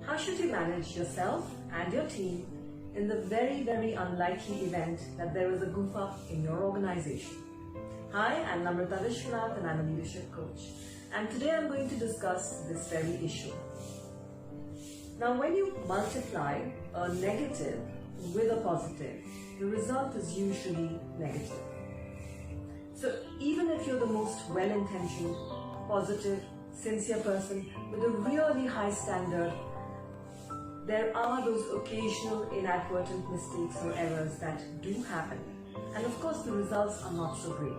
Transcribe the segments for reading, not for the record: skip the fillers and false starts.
How should you manage yourself and your team in the very, very unlikely event that there is a goof up in your organization? Hi, I'm Namratavishwanath and I'm a leadership coach. And today I'm going to discuss this very issue. Now, when you multiply a negative with a positive, the result is usually negative. So even if you're the most well-intentioned, positive, sincere person with a really high standard, there are those occasional inadvertent mistakes or errors that do happen. And of course, the results are not so great.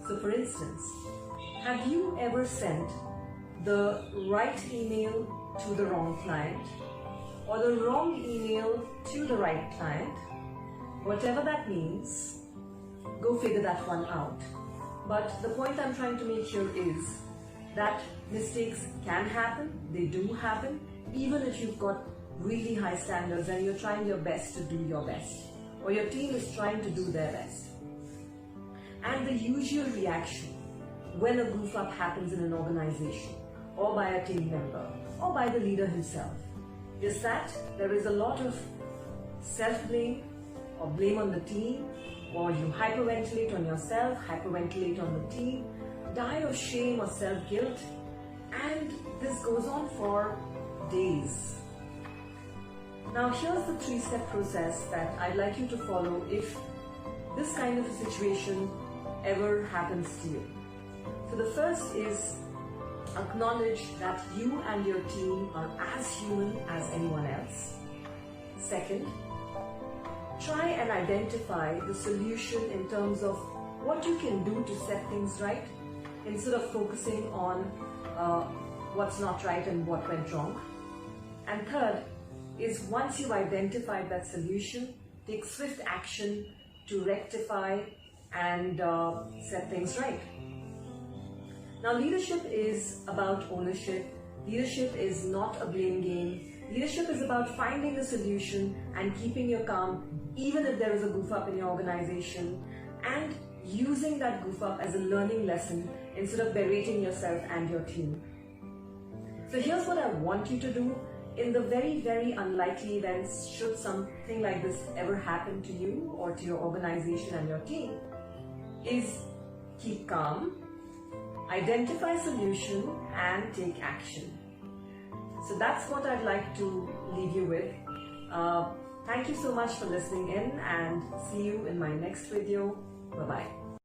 So for instance, have you ever sent the right email to the wrong client or the wrong email to the right client? Whatever that means, go figure that one out. But the point I'm trying to make here is that mistakes can happen, they do happen, even if you've got really high standards and you're trying your best to do your best, or your team is trying to do their best. And the usual reaction when a goof up happens in an organization, or by a team member, or by the leader himself, is that there is a lot of self-blame or blame on the team, or you hyperventilate on yourself, hyperventilate on the team, die of shame or self-guilt, and this goes on for days. Now here's the 3-step process that I'd like you to follow if this kind of a situation ever happens to you. So the first is acknowledge that you and your team are as human as anyone else. Second, try and identify the solution in terms of what you can do to set things right, instead of focusing on what's not right and what went wrong. And third is, once you've identified that solution, take swift action to rectify and set things right. Now, leadership is about ownership. Leadership is not a blame game. Leadership is about finding the solution and keeping your calm even if there is a goof up in your organization, and using that goof up as a learning lesson instead of berating yourself and your team. So here's what I want you to do in the very, very unlikely events should something like this ever happen to you or to your organization and your team, is keep calm, identify solution, and take action. So that's what I'd like to leave you with. Thank you so much for listening in, and see you in my next video. Bye-bye.